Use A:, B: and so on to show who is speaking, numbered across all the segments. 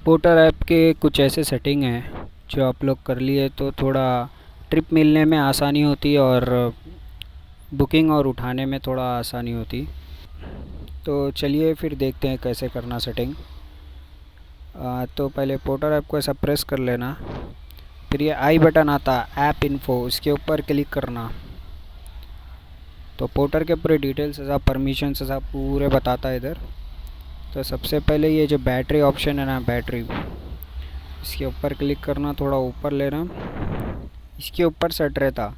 A: Porter app के कुछ ऐसे सेटिंग हैं जो आप लोग कर लिए तो थोड़ा ट्रिप मिलने में आसानी होती और बुकिंग और उठाने में थोड़ा आसानी होती। तो चलिए फिर देखते हैं कैसे करना सेटिंग। तो पहले पोर्टर ऐप को ऐसा प्रेस कर लेना, फिर ये आई बटन आता ऐप इन्फो, इसके ऊपर क्लिक करना। तो पोर्टर के पूरे डिटेल्स ऐसा परमिशन ऐसा पूरे बताता है इधर। तो सबसे पहले ये जो बैटरी ऑप्शन है ना, बैटरी, इसके ऊपर क्लिक करना, थोड़ा ऊपर लेना, इसके ऊपर सेट रहता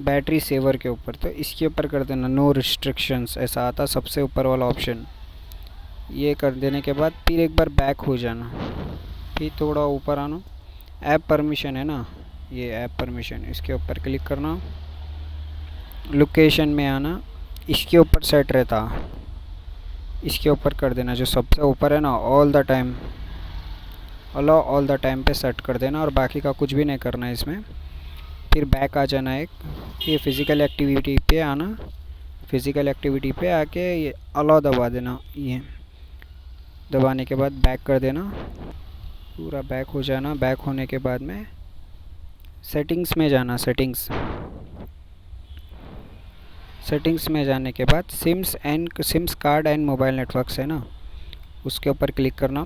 A: बैटरी सेवर के ऊपर, तो इसके ऊपर कर देना नो रिस्ट्रिक्शंस, ऐसा आता सबसे ऊपर वाला ऑप्शन। ये कर देने के बाद फिर एक बार बैक हो जाना, फिर थोड़ा ऊपर आना, ऐप परमिशन है ना, ये ऐप परमिशन, इसके ऊपर क्लिक करना, लोकेशन में आना, इसके ऊपर सेट रहता, इसके ऊपर कर देना जो सबसे ऊपर है ना, all the time, allow all the time पे सेट कर देना और बाकी का कुछ भी नहीं करना है इसमें। फिर बैक आ जाना एक, ये फिज़िकल एक्टिविटी पे आना, फिज़िकल एक्टिविटी पे आके ये अलाउ दबा देना, ये दबाने के बाद बैक कर देना, पूरा बैक हो जाना। बैक होने के बाद में सेटिंग्स में जाना, सेटिंग्स में जाने के बाद sims card and mobile networks है ना, उसके ऊपर क्लिक करना।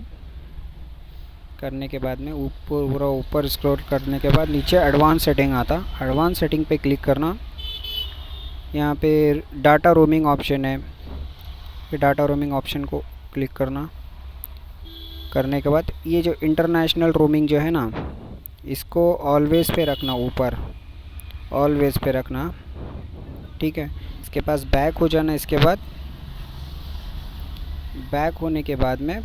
A: करने के बाद में ऊपर पूरा ऊपर स्क्रॉल करने के बाद नीचे एडवांस सेटिंग आता, एडवांस सेटिंग पे क्लिक करना। यहाँ पे डाटा रोमिंग ऑप्शन है, ये डाटा रोमिंग ऑप्शन को क्लिक करना। करने के बाद ये जो इंटरनेशनल रोमिंग जो है ना, इसको ऑलवेज़ पे रखना, ऊपर ऑलवेज़ पे रखना, ठीक है। इसके पास बैक हो जाना। इसके बाद बैक होने के बाद में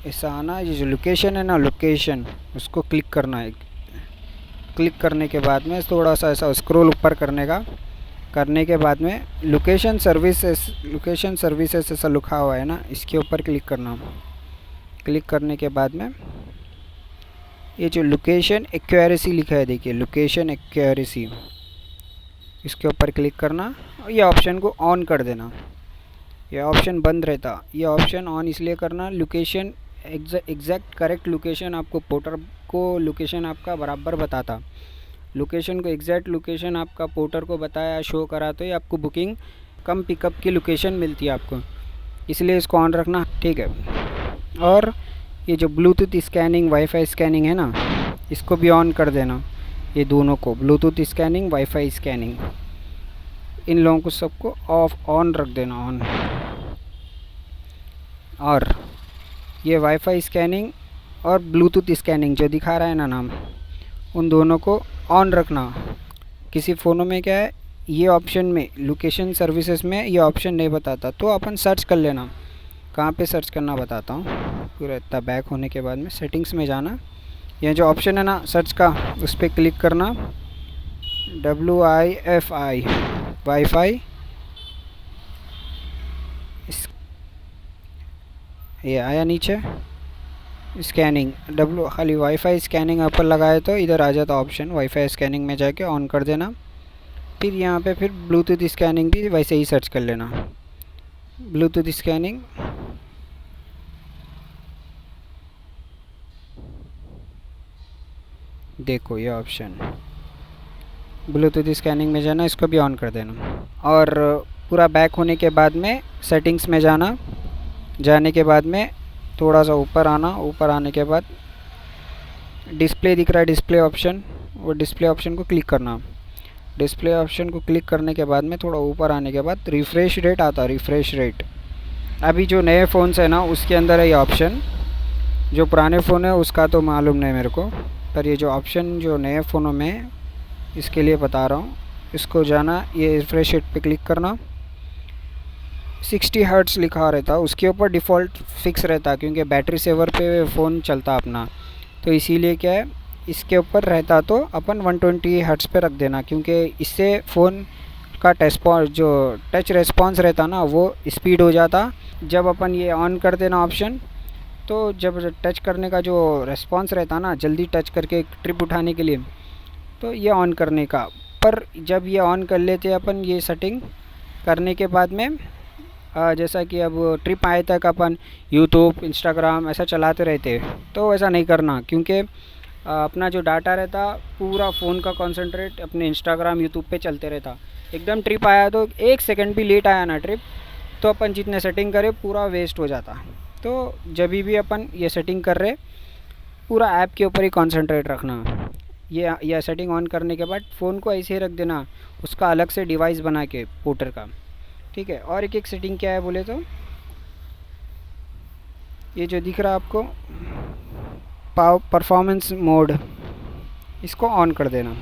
A: ऐसा आना, ये जो लोकेशन है ना, लोकेशन, उसको क्लिक करना है। क्लिक करने के बाद में थोड़ा सा ऐसा स्क्रॉल ऊपर करने का, करने के बाद में लोकेशन सर्विसेज ऐसा लिखा हुआ है ना, इसके ऊपर क्लिक करना। क्लिक करने के बाद में ये जो लोकेशन एक्यूरेसी लिखा है, देखिए लोकेशन एक्यूरेसी, इसके ऊपर क्लिक करना और ये ऑप्शन को ऑन कर देना। ये ऑप्शन बंद रहता, ये ऑप्शन ऑन इसलिए करना, लोकेशन एग्जैक्ट करेक्ट लोकेशन आपको, पोर्टर को लोकेशन आपका बराबर बताता, लोकेशन को एग्जैक्ट लोकेशन आपका पोर्टर को बताया, शो करा, तो ये आपको बुकिंग कम पिकअप की लोकेशन मिलती है आपको, इसलिए इसको ऑन रखना, ठीक है। और ये जो ब्लूटूथ स्कैनिंग वाईफाई स्कैनिंग है ना, इसको भी ऑन कर देना, ये दोनों को, ब्लूटूथ स्कैनिंग वाईफाई स्कैनिंग, इन लोगों को सबको ऑन रख देना, ऑन। और ये वाईफाई स्कैनिंग और ब्लूटूथ स्कैनिंग जो दिखा रहा है ना नाम, उन दोनों को ऑन रखना। किसी फ़ोनों में क्या है, ये ऑप्शन में लोकेशन सर्विसेज में ये ऑप्शन नहीं बताता, तो अपन सर्च कर लेना, कहाँ पे सर्च करना बताता हूँ। पूरा इतना बैक होने के बाद में सेटिंग्स में जाना, यह जो ऑप्शन है ना सर्च का, उस पर क्लिक करना, WIFI वाईफाई, ये आया नीचे, स्कैनिंग खाली वाईफाई स्कैनिंग ऊपर लगाए तो इधर आ जाता ऑप्शन, वाईफाई स्कैनिंग में जाके ऑन कर देना। फिर यहाँ पे फिर ब्लूटूथ स्कैनिंग भी वैसे ही सर्च कर लेना, ब्लूटूथ स्कैनिंग, देखो ये ऑप्शन ब्लूटूथ स्कैनिंग में जाना, इसको भी ऑन कर देना। और पूरा बैक होने के बाद में सेटिंग्स में जाना, जाने के बाद में थोड़ा सा ऊपर आना, ऊपर आने के बाद डिस्प्ले दिख रहा है, डिस्प्ले ऑप्शन, वो डिस्प्ले ऑप्शन को क्लिक करना। डिस्प्ले ऑप्शन को क्लिक करने के बाद में थोड़ा ऊपर आने के बाद रिफ़्रेश रेट आता, रिफ़्रेश रेट। अभी जो नए फ़ोन्स है ना उसके अंदर है ये ऑप्शन, जो पुराने फ़ोन है उसका तो मालूम नहीं मेरे को, पर ये जो ऑप्शन जो नए फ़ोनों में, इसके लिए बता रहा हूँ। इसको जाना, ये रिफ़्रेश रेट पे क्लिक करना, 60 हर्ट्ज़ लिखा रहता, उसके ऊपर डिफ़ॉल्ट फिक्स रहता, क्योंकि बैटरी सेवर पे फ़ोन चलता अपना, तो इसीलिए क्या है इसके ऊपर रहता, तो अपन 120 हर्ट्ज़ पे रख देना, क्योंकि इससे फ़ोन का टच रेस्पॉन्स रहता ना वो स्पीड हो जाता। जब अपन ये ऑन कर देना ऑप्शन, तो जब टच करने का जो रेस्पॉन्स रहता ना, जल्दी टच करके ट्रिप उठाने के लिए, तो ये ऑन करने का। पर जब ये ऑन कर लेते अपन, ये सेटिंग करने के बाद में जैसा कि अब ट्रिप आए तक अपन यूट्यूब इंस्टाग्राम ऐसा चलाते रहते, तो ऐसा नहीं करना, क्योंकि अपना जो डाटा रहता पूरा फ़ोन का कंसंट्रेट अपने इंस्टाग्राम यूट्यूब पे चलते रहता। एकदम ट्रिप आया तो 1 सेकंड भी लेट आया ना ट्रिप, तो अपन जितने सेटिंग करे पूरा वेस्ट हो जाता। तो जब भी अपन ये सेटिंग कर रहे, पूरा ऐप के ऊपर ही कंसंट्रेट रखना। ये सेटिंग ऑन करने के बाद फ़ोन को ऐसे ही रख देना, उसका अलग से डिवाइस बना के पोर्टर का, ठीक है। और एक सेटिंग क्या है बोले तो, ये जो दिख रहा है आपको परफॉर्मेंस मोड, इसको ऑन कर देना।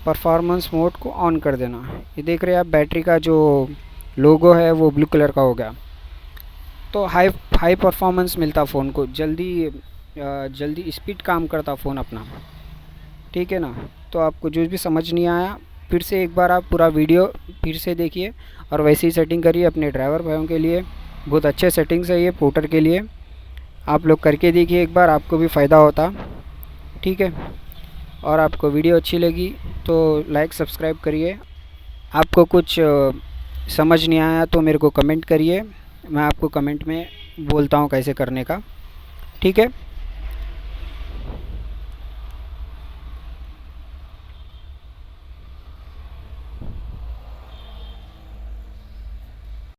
A: परफॉर्मेंस मोड को ऑन कर देना। ये देख रहे हैं आप, बैटरी का जो लोगो है वो ब्लू कलर का हो गया, तो हाई परफॉर्मेंस मिलता फ़ोन को, जल्दी स्पीड काम करता फ़ोन अपना, ठीक है ना। तो आपको जो भी समझ नहीं आया, फिर से एक बार आप पूरा वीडियो फिर से देखिए और वैसे ही सेटिंग करिए अपने ड्राइवर भाइयों के लिए। बहुत अच्छे सेटिंग्स है ये पोर्टर के लिए, आप लोग करके देखिए एक बार, आपको भी फ़ायदा होता, ठीक है। और आपको वीडियो अच्छी लगी तो लाइक सब्सक्राइब करिए। आपको कुछ समझ नहीं आया तो मेरे को कमेंट करिए, मैं आपको कमेंट में बोलता हूँ कैसे करने का, ठीक है।